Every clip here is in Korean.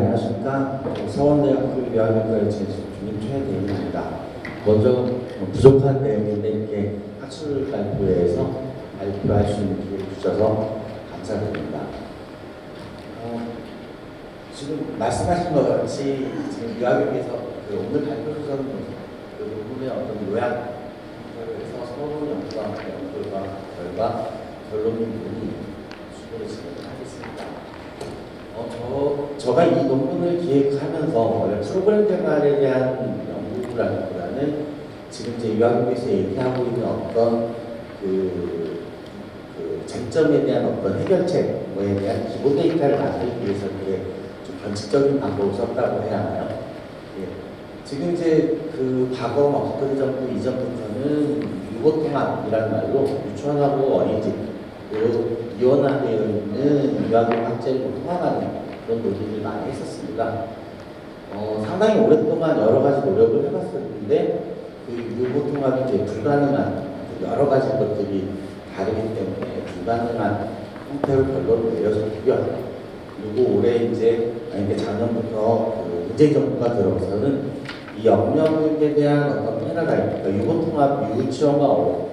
안녕하십니까. 서원대학교 유아교과의 재수님 최대인입니다. 먼저 부족한 내용인데 이렇게 학술 발표회에서 발표할 수 있는 기회를 주셔서 감사드립니다. 지금 말씀하신 것 같이 지금 유아교과에서 오늘 발표해서는 그 논문의 어떤 요약을 해서 서론 연구와 결과 결론이 수고를 진행하겠습니다. 제가 이 논문을 기획하면서 원래 프로그램 개발에 대한 연구라기보다는 지금 이제 유아교육에서 얘기하고 있는 어떤 그 쟁점에 대한 어떤 해결책에 대한 기본 데이터를 만들기 위해서 이렇게 좀 변칙적인 방법을 썼다고 해야 하나요? 예. 지금 이제 그 과거 엊그제 정도 이전부터는 유보통합이라는 말로 유치원하고 어린이집 이원화되어 있는 유아교육 학제를 통합하는 그런 노력을 많이 했었습니다. 상당히 오랫동안 여러 가지 노력을 해봤었는데 그 유보통합이 이제 불가능한 여러 가지 것들이 다르기 때문에 불가능한 형태로 결론을 내려졌고요. 그리고 올해 이제 작년부터 그 문재인 정부가 들어서는 이 영역에 대한 어떤 패러다임, 그러니까 유보통합 유치원과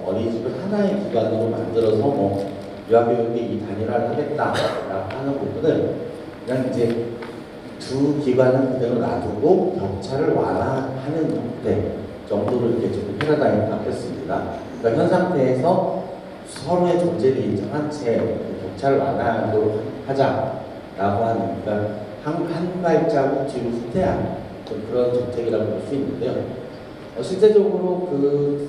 어린이집을 하나의 기관으로 만들어서 유아교육의 이 단일화를 하겠다라고 하는 부분을 그냥 이제 두 기관은 그대로 놔두고 격차를 완화하는 형태 정도로 이렇게 좀 패러다임이 바뀌었습니다. 그러니까 현 상태에서 서로의 존재를 인정한 채 격차를 완화하도록 하자라고 하는, 그러니까 한 발자국 뒤로 후퇴한 그런 정책이라고 볼 수 있는데요. 실제적으로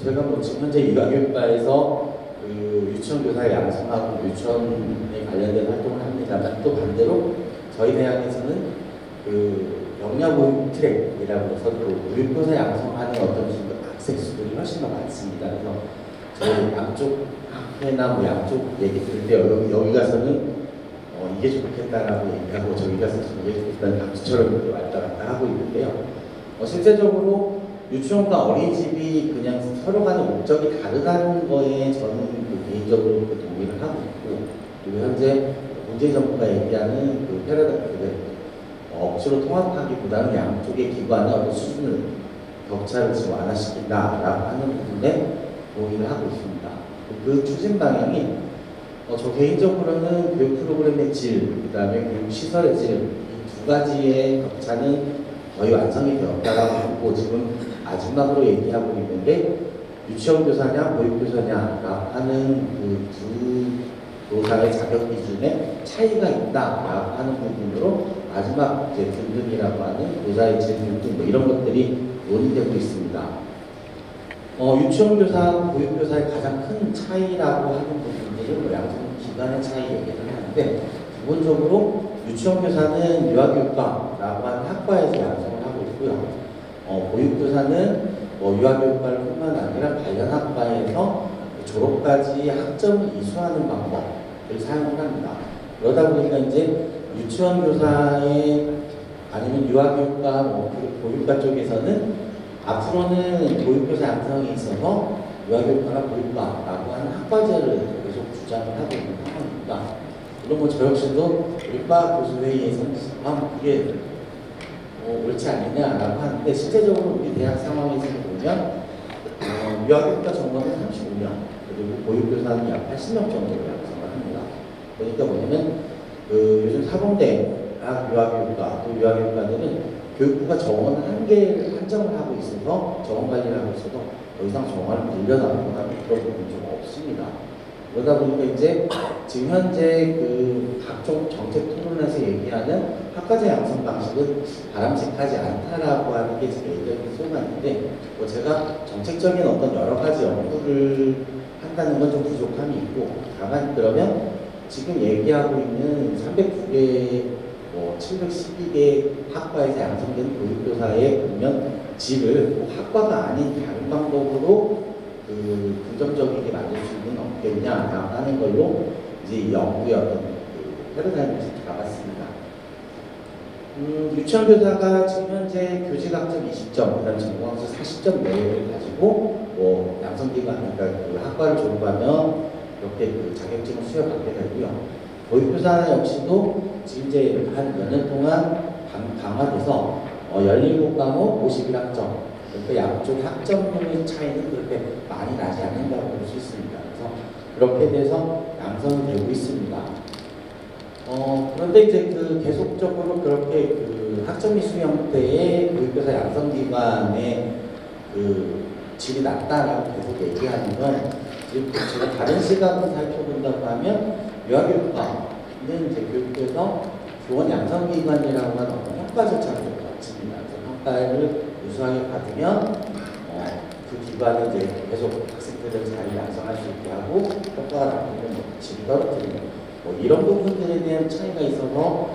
제가 지금 현재 유아교육과에서 유치원 교사 양성하고 유치원에 관련된 활동을 합니다만 또 반대로 저희 대학에서는 영양보육 트랙이라고 해서 교육교사 양성하는 어떤 학생 수들이 훨씬 더 많습니다. 그래서 저희 양쪽 학회나 양쪽 얘기 들을 때 여기 가서는 이게 좋겠다라고 얘기하고 저기 가서 이게 좋겠다는 감수처럼 왔다 갔다 하고 있는데요. 실제적으로 유치원과 어린이집이 그냥 서로 간의 목적이 다르다는 거에 저는 개인적으로 동의를 하고 있고, 그리고 현재 문재인 정부가 얘기하는 패러다임을 억지로 통합하기보다는 양쪽의 기관의 어떤 수준을 격차를 지금 완화시킨다라고 하는 부분에 동의를 하고 있습니다. 그 추진 방향이 저 개인적으로는 교육 프로그램의 질, 그 다음에 교육 시설의 질, 이 두 가지의 격차는 거의 완성이 되었다라고 보고 지금 마지막으로 얘기하고 있는 게 유치원 교사냐 보육교사냐라고 하는 그 두 교사의 자격 기준에 차이가 있다라고 하는 부분으로 마지막 이제 등급이라고 하는 교사의 질 등급 이런 것들이 논의되고 있습니다. 유치원 교사하고 보육교사의 가장 큰 차이라고 하는 부분들은 양성 기관의 차이 얘기를 하는데, 기본적으로 유치원 교사는 유아교육과라고 하는 학과에서 양성을 하고 있고요. 보육교사는 유아교육과를 뿐만 아니라 관련 학과에서 졸업까지 학점을 이수하는 방법을 사용을 합니다. 그러다 보니까 이제 유치원 교사의 아니면 유아교육과 보육과 쪽에서는 앞으로는 보육교사 양성에 있어서 유아교육과나 보육과라고 하는 학과제를 계속 주장을 하고 있는 상황입니다. 물론 저 역시도 일과 교수회의에서는 그게 옳지 않느냐라고 하는데, 실제적으로 우리 대학 상황에서 보면 유아교육과 전공은 35명, 그리고 보육교사는 약 80명 정도로 양성을 합니다. 그러니까 뭐냐면 요즘 사범대학 유아교육과 또 유아교육과들은 교육부가 정원 한개를 한정을 하고 있어서 정원 관리를 하고 있어도 더 이상 정원을 늘려나가거나 그런 부분이 좀 없습니다. 그러다 보니까 이제 지금 현재 각종 정책 토론에서 얘기하는 학과제 양성 방식은 바람직하지 않다라고 하는 게 제 개인적인 소감인데, 제가 정책적인 어떤 여러 가지 연구를 한다는 건 좀 부족함이 있고, 다만 그러면 지금 얘기하고 있는 309개, 712개 학과에서 양성된 보육교사의 보면 질을 학과가 아닌 다른 방법으로 긍정적이게 만들 수 있는 없겠냐 하는 걸로 이제 연구의 어떤 패러다임을 잡았습니다. 유치원 교사가 지금 현재 교직학점 20점, 그다음 전공학점 40점 내외를 가지고 양성기관, 그러니까 학과를 졸업하면 이렇게 자격증을 수여받게 되고요. 보육교사 역시도 지금 이제 한 몇 년 동안 강화돼서 17과목 51학점. 그러니까 양쪽 학점의 차이는 그렇게 많이 나지 않는다고 볼 수 있습니다. 그래서 그렇게 돼서 양성이 되고 있습니다. 그런데 이제 계속적으로 그렇게 학점 이수 형태의 교육교사 양성기관의 질이 낮다라고 계속 얘기하는 건 지금 제가 다른 시각을 살펴본다고 하면 유아교육과는 이제 교육부에서 교원 양성기관이라고 하는 어떤 평가 절차를 거칩니다. 그래서 평가를 우수하게 받으면 그 기관은 이제 계속 학생들을 잘 양성할 수 있게 하고 평가가 나쁘면 질이 떨어뜨리는 이런 부분들에 대한 차이가 있어서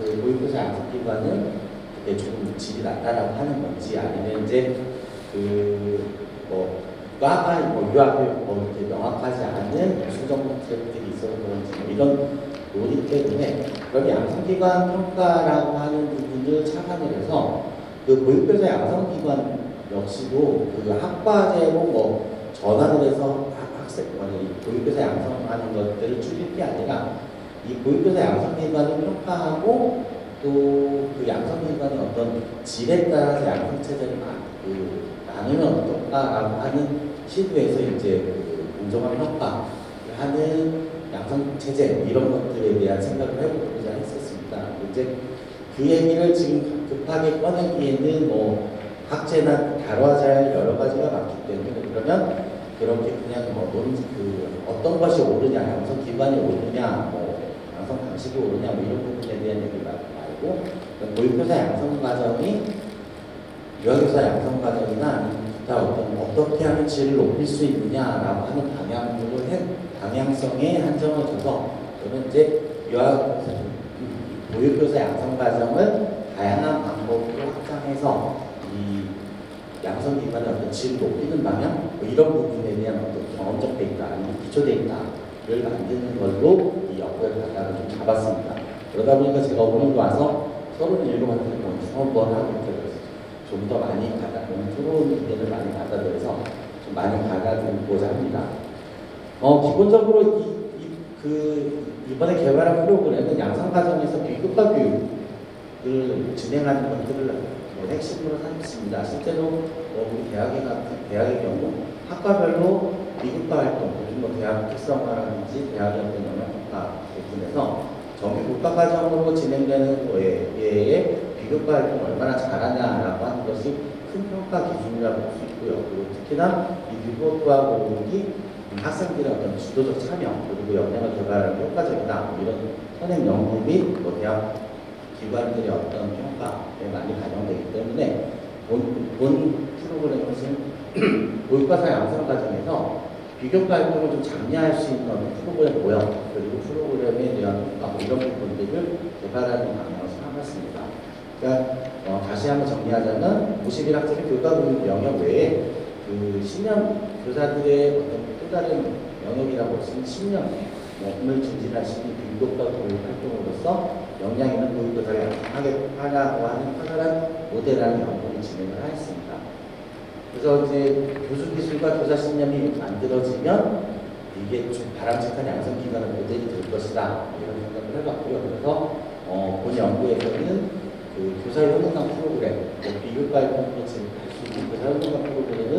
교육교사 양성기관은 좀 질이 낮다라고 하는 건지 아니면 이제 과가 유아교육 이렇게 명확하지 않은 수정 트랙들이 있어서 그런지 이런 논의 때문에 그럼 양성기관 평가라고 하는 부분을 차관을 해서 교육교사 양성기관 역시도 학과제로 전환을 해서 교육교사 양성하는 것들을 줄일 게 아니라 이 교육교사 양성기관을 평가하고 또 그 양성기관의 어떤 질에 따라서 양성체제를 나누면 어떨까라고 하는 시도에서 이제 공정한 평가를 하는 양성체제 이런 것들에 대한 생각을 해보고자 했었습니다. 이제 그 얘기를 지금 급하게 꺼내기에는 학제나 다뤄야 할 여러 가지가 많기 때문에 그러면 그렇게 그냥 어떤 것이 옳으냐, 양성 기관이 옳으냐, 양성 방식이 옳으냐, 이런 부분에 대한 얘기를 말고 교육교사 양성 과정이 유아교사 양성 과정이나 기타 어떻게 하면 질을 높일 수 있느냐라고 하는 방향성에 한정을 줘서 저는 이제 교육교사 양성 과정을 다양한 방법으로 확장해서 이 양성 기관의 어떤 질을 높이는 방향 이런 부분에 대한 어떤 경험적 데이터 아니면 기초 데이터를 만드는 걸로 이 역할 방향을 좀 잡았습니다. 그러다 보니까 제가 오늘 와서 37번째 수업을 하고 있어요. 좀 더 많이 새로운 의견을 많이 받아들여서 좀 많이 받아들고자 합니다. 기본적으로 이번에 개발한 프로그램은 양성 과정에서 비교과 교육을 진행하는 것들을 핵심으로 삼습니다. 실제로 우리 대학의 경우 학과별로 비교과 활동, 요즘 대학 특성화라든지 대학의 어떤 영역평가 부분에서 정규 교과 과정으로 진행되는 거에 비교과 활동을 얼마나 잘하냐라고 하는 것이 큰 평가 기준이라고 볼 수 있고요. 그리고 특히나 이 비교과 교육이 학생들의 어떤 주도적 참여 그리고 역량을 개발하는 효과적이다 이런 선행 연구 및 대학 기관들의 어떤 평가에 많이 반영되기 때문에 본 프로그램은 교육과사 양성 과정에서 비교과 활동을 좀 장려할 수 있는 프로그램 모형 그리고 프로그램에 대한 평가 이런 부분들을 개발하는 방향을 삼았습니다. 그러니까 다시 한번 정리하자면 51학점의 교육과 교육 영역 외에 신년 교사들의 어떤 또 다른 영역이라고 할 수 있는 신년을 증진할 수 있는 비교과 교육 활동으로서 역량 있는 교육교사를 양성하려고 하는 커다란 모델이라는 연구를 진행을 하였습니다. 그래서 이제 교수기술과 교사 신념이 만들어지면 이게 좀 바람직한 양성기관의 모델이 될 것이다 이런 생각을 해봤고요. 그래서 본 연구에서는 교사 효능감 프로그램, 비교과 활동으로 진행할 수 있는 교사 효능감 프로그램은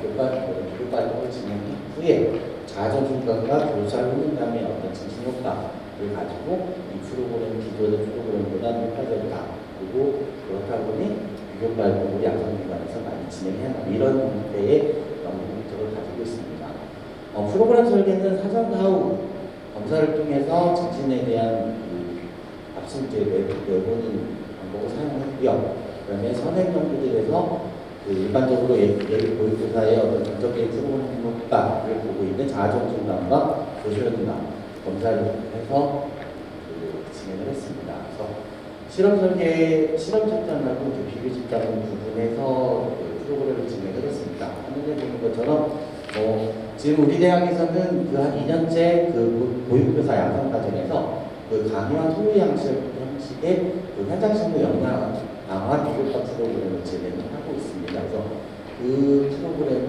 비교과 활동을 진행 후에 자아전 중간과 교사 효능감의 어떤 증진 효과를 가지고 이 프로그램 기존의 프로그램보다 효과적이다. 그리고 그렇다 보니 비교과 활동을 양성기관에서 많이 진행해야 이런 형태의 연구 목적을 가지고 있습니다. 프로그램 설계는 사전과 후 검사를 통해서 정신에 대한 앞서 이제 내보는 방법을 사용했고요. 그다음에 선행 연구들에서 일반적으로 교육교사의 어떤 전적인 프로그램 효과를 보고 있는 자아정신감과 교수연감 검사를 해서 진행을 했습니다. 그래서 실험 집단하고 비교 집단 부분에서 프로그램을 진행을 했습니다. 화면에 보는 것처럼 지금 우리 대학에서는 한 2년째 교육교사 양성 과정에서 강의와 소위 형식의 현장 실무 역량 강화 비교과 프로그램을 진행을 하고 있습니다. 그래서 그 프로그램을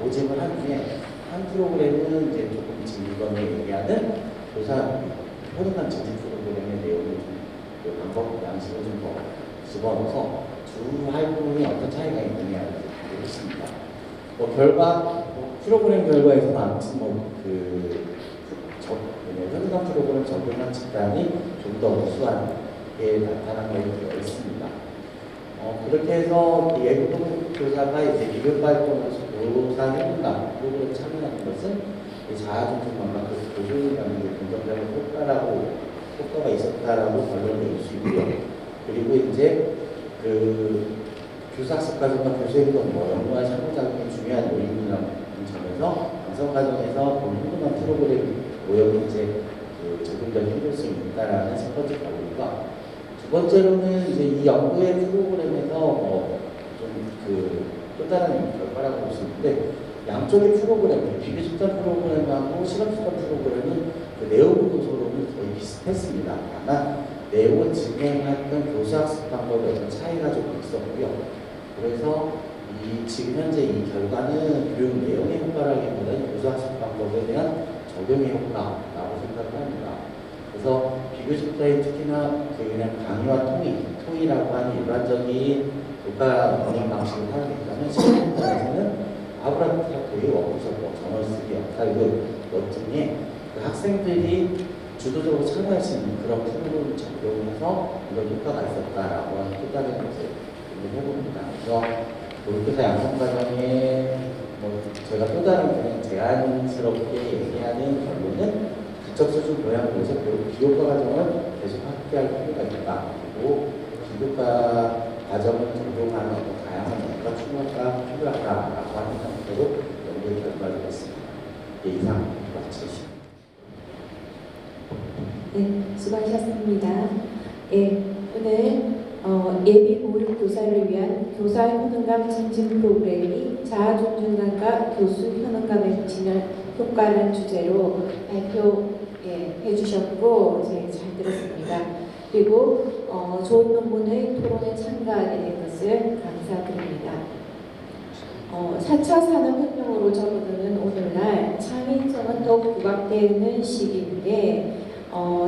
모집을 한 후에 한 프로그램은 이제 조금 지금 이번에 얘기하는 교사 효능감 증진 프로그램의 내용을 좀 방법, 양식을 좀 더 집어넣어서 두 활동이 어떤 차이가 있느냐를 보겠습니다. 결과, 프로그램 결과에서는 아무튼 현상 프로그램 적용한 집단이 좀 더 우수하게 나타난 것으로 되어 있습니다. 그렇게 해서 예비 교사가 이제 비교 활동에서 교사 해본다 프로그램 참여하는 것은 자아존중감과 교수님과의 긍정적인 효과가 있었다라고 결론을 내릴 수 있고요. 그리고 이제 교사학습 과정과 교수행동, 연구와 상호작용이 중요한 요인이라는 점에서 양성 과정에서 훌륭한 프로그램 모형이 이제 적용적인 효율성이 있다라는 첫 번째 결론과 두 번째로는 이제 이 연구의 프로그램에서 또 다른 결과라고 볼 수 있는데 양쪽의 프로그램, 비교 집단 프로그램하고 실험 집단 프로그램은 내용 요소로는 거의 비슷했습니다. 다만 내용을 진행했던 교수학습 방법에 어떤 차이가 좀 있었고요. 그래서 지금 현재 이 결과는 교육 내용의 효과라기보다는 교수학습 방법에 대한 적용의 효과라고 생각을 합니다. 그래서 비교 집단이 특히나 그냥 강의와 통이라고 하는 일반적인 교과 운영 방식을 사용하기 때문에 실험 집단에서는 아브라카토의 워크숍, 전월 쓰기, 역할극 등의 학생들이 주도적으로 참여할 수 있는 그런 프로그램을 적용해서 이런 효과가 있었다라고 하는 또 다른 것을 해봅니다. 그래서 교육교사 양성 과정에 제가 또 다른 그냥 제안스럽게 얘기하는 결론은 기적 수준 교양에서 비교과 과정을 계속 확대할 필요가 있다. 그리고 비교과 과정을 적용하는 다양한 연구가 추가가 필요하다라고 하는 상태로 연구의 결과를 냈습니다. 이상 마치겠습니다. 네, 수고하셨습니다. 예, 오늘 예비 보육 교사를 위한 교사 효능감 증진 프로그램이 자아 존중감과 교수 효능감에 미치는 효과라는 주제로 발표해 주셨고 잘 들었습니다. 그리고 좋은 논문의 토론에 참가하게 된 것을 감사드립니다. 4차 산업혁명으로 접어드는 오늘날 창의성은 더욱 부각되는 시기인데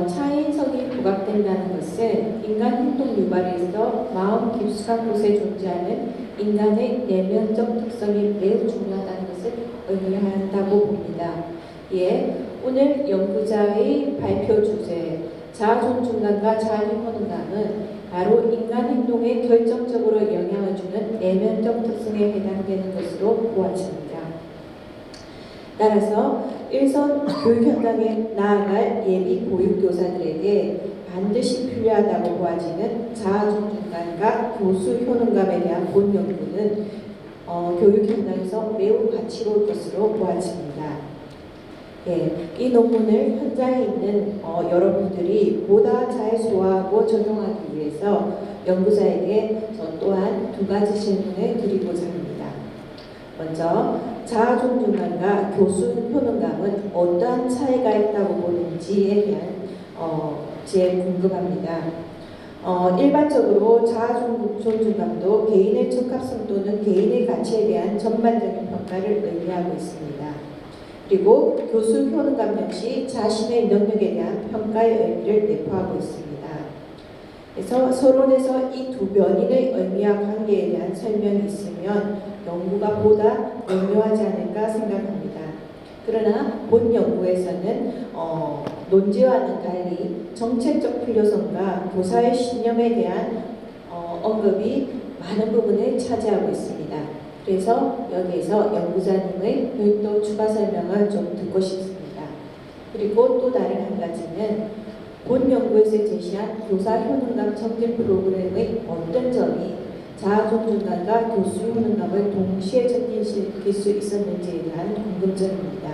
창의성이 부각된다는 것은 인간 행동 유발에서 마음 깊숙한 곳에 존재하는 인간의 내면적 특성이 매우 중요하다는 것을 의미한다고 봅니다. 예, 오늘 연구자의 발표 주제 자아존중감과 자아효능감은 바로 인간 행동에 결정적으로 영향을 주는 내면적 특성에 해당되는 것으로 보아집니다. 따라서 일선 교육 현장에 나아갈 예비 보육교사들에게 반드시 필요하다고 보아지는 자아존중감과 교수 효능감에 대한 본 연구는 교육 현장에서 매우 가치로울 것으로 보아집니다. 예, 이 논문을 현장에 있는 여러분들이 보다 잘 소화하고 적용하기 위해서 연구자에게 저 또한 두 가지 질문을 드리고자 합니다. 먼저 자아존중감과 교수 효능감은 어떠한 차이가 있다고 보는지에 대한 제 궁금합니다. 일반적으로 자아존중감도 개인의 적합성 또는 개인의 가치에 대한 전반적인 평가를 의미하고 있습니다. 그리고 교수 효능감 역시 자신의 능력에 대한 평가의 의미를 내포하고 있습니다. 그래서 서론에서 이 두 변인의 의미와 관계에 대한 설명이 있으면 연구가 보다 명료하지 않을까 생각합니다. 그러나 본 연구에서는 논지와는 달리 정책적 필요성과 교사의 신념에 대한 언급이 많은 부분을 차지하고 있습니다. 그래서 여기에서 연구자님의 별도 추가 설명을 좀 듣고 싶습니다. 그리고 또 다른 한 가지는 본 연구에서 제시한 교사 효능감 첨진 프로그램의 어떤 점이 자아존중감과 교수 효능감을 동시에 첨진시킬 수 있었는지에 대한 궁금증입니다.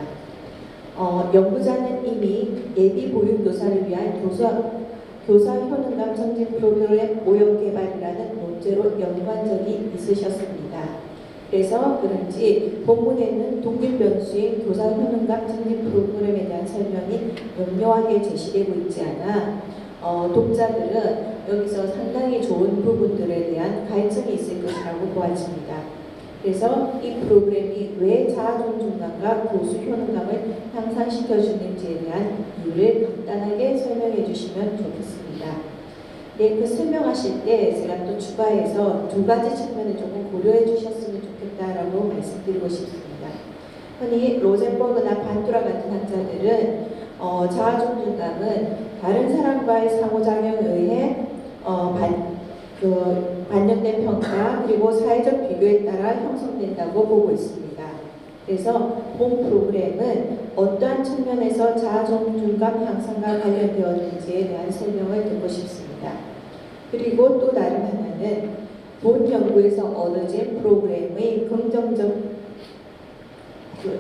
연구자는 이미 예비 보육교사를 위한 교사 효능감 첨진 프로그램 모형 개발이라는 논제로 연구한 적이 있으셨습니다. 그래서 그런지 본문에는 독립 변수인 교사 효능감 첨진 프로그램에 대한 설명이 명료하게 제시되고 있지 않아 독자들은 여기서 상당히 좋은 부분들에 대한 갈증이 있을 것이라고 보아집니다. 그래서 이 프로그램이 왜 자아존중감과 교수 효능감을 향상시켜 주는지에 대한 이유를 간단하게 설명해 주시면 좋겠습니다. 네, 그 설명하실 때 제가 또 추가해서 두 가지 측면을 조금 고려해 주셨으면 좋겠다라고 말씀드리고 싶습니다. 흔히 로젠버그나 반두라 같은 학자들은 자아존중감은 다른 사람과의 상호작용에 의해 반영된 평가 그리고 사회적 비교에 따라 형성된다고 보고 있습니다. 그래서 본 프로그램은 어떠한 측면에서 자아존중감 향상과 관련되었는지에 대한 설명을 듣고 싶습니다. 그리고 또 다른 하나는 본 연구에서 얻어진 프로그램의 긍정적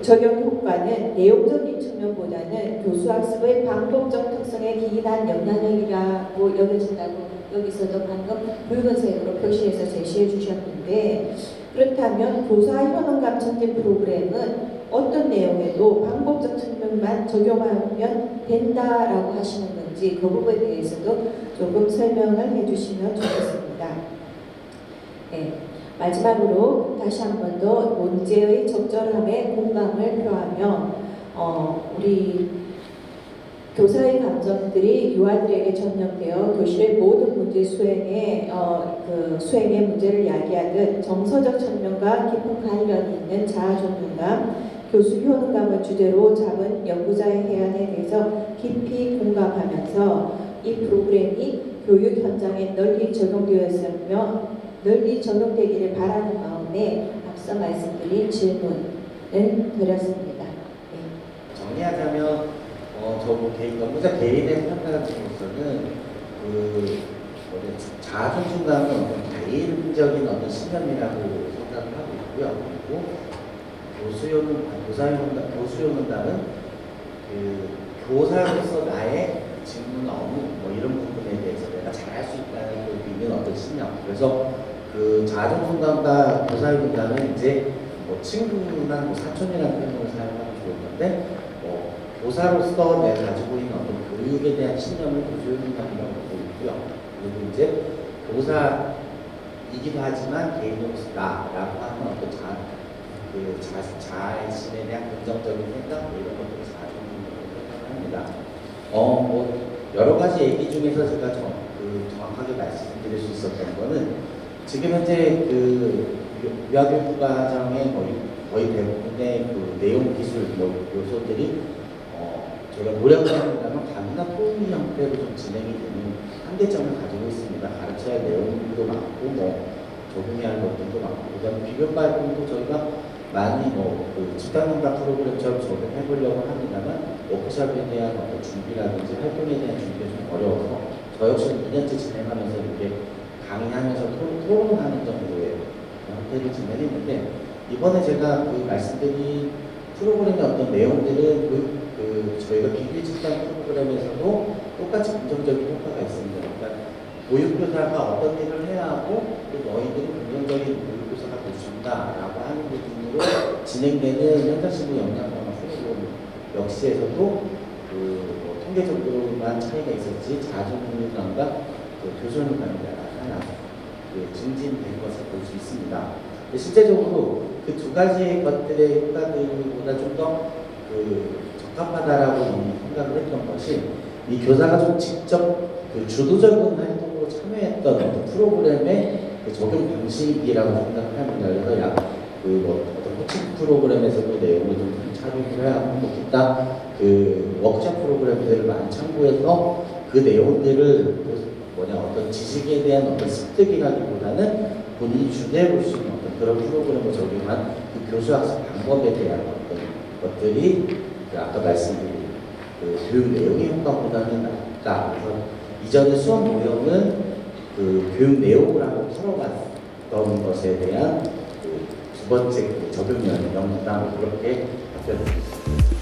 적용 효과는 내용적인 측면보다는 교수학습의 방법적 특성에 기인한 영향력이라고 여겨진다고 여기서도 방금 붉은색으로 표시해서 제시해 주셨는데, 그렇다면 교사 현원감 첨진 프로그램은 어떤 내용에도 방법적 측면만 적용하면 된다라고 하시는 건지 그 부분에 대해서도 조금 설명을 해주시면 좋겠습니다. 네. 마지막으로 다시 한 번 더 문제의 적절함에 공감을 표하며 우리 교사의 감정들이 유아들에게 전염되어 교실의 모든 문제 수행의 문제를 야기하듯 정서적 측면과 깊은 관련이 있는 자아존중감, 교수 효능감을 주제로 잡은 연구자의 해안에 대해서 깊이 공감하면서 이 프로그램이 교육 현장에 널리 적용되었으며 널리 적용되기를 바라는 마음에 앞서 말씀드린 질문을 드렸습니다. 네. 정리하자면 연구자 개인의 평가로서는 자아존중감은 어떤 개인적인 어떤 신념이라고 생각을 하고 있고요. 그리고 교수요능감은 교사로서 나의 직무 업무 이런 부분에 대해서 내가 잘할 수 있다는 걸 믿는 어떤 신념. 그래서 그 자아존중감과 교사요능감은 이제 친구나 사촌이라는 표현을 사용하면 좋을 건데 교사로서 내가 가지고 있는 어떤 교육에 대한 신념을 교수요능감이라고 보고 있고요. 그리고 이제 교사이기도 하지만 개인으로서 나라고 하는 어떤 자신에 대한 긍정적인 생각 이런 것들을 자아존중감이라고 생각합니다. 여러 가지 얘기 중에서 제가 정확하게 말씀드릴 수 있었던 거는 지금 현재 유아교육 과정의 거의 대부분의 내용 기술 요소들이 저희가 노력을 합니다만 다문화 토의 형태로 좀 진행이 되는 한계점을 가지고 있습니다. 가르쳐야 할 내용도 많고 적용해야 할 것들도 많고, 그다음에 비교 발표도 저희가 많이 집단평가 프로그램처럼 적용해 보려고 합니다만 워크숍에 대한 어떤 준비라든지 활동에 대한 준비가 좀 어려워서 저 역시 2년째 진행하면서 이렇게 강의하면서 토론하는 정도의 형태를 진행했는데, 이번에 제가 말씀드린 프로그램의 어떤 내용들은 저희가 비교의 집단 프로그램에서도 똑같이 긍정적인 효과가 있습니다. 그러니까 보육교사가 어떤 일을 해야 하고 또 너희들은 긍정적인 보육교사가 될 수 있다라고 하는 부분으로 진행되는 현장신부 영양강화 프로그램 역시에서도 통계적으로만 차이가 있었지 자아존중감과 교수요능감이 하나 증진된 것을 볼 수 있습니다. 실제적으로 그 두 가지 것들의 효과들보다 좀 더 적합하다라고 생각을 했던 것이 이 교사가 좀 직접 주도적인 활동으로 참여했던 어떤 프로그램의 적용 방식이라고 생각을 합니다. 그래서 어떤 코칭 프로그램에서도 내용을 좀 참여를 해야 하고 기타 워크숍 프로그램들을 많이 참고해서 그 내용들을 어떤 지식에 대한 어떤 습득이라기보다는 본인이 주도해 볼 수 있는 어떤 그런 프로그램을 적용한 교수학습 방법에 대한 어떤 것들이 아까 말씀드린 교육 내용의 효과보다는 낫다. 그래서 이전에 수업 모형은 교육 내용을 한번 풀어봤던 것에 대한 두 번째 적용 영상 그렇게 답변드리겠습니다.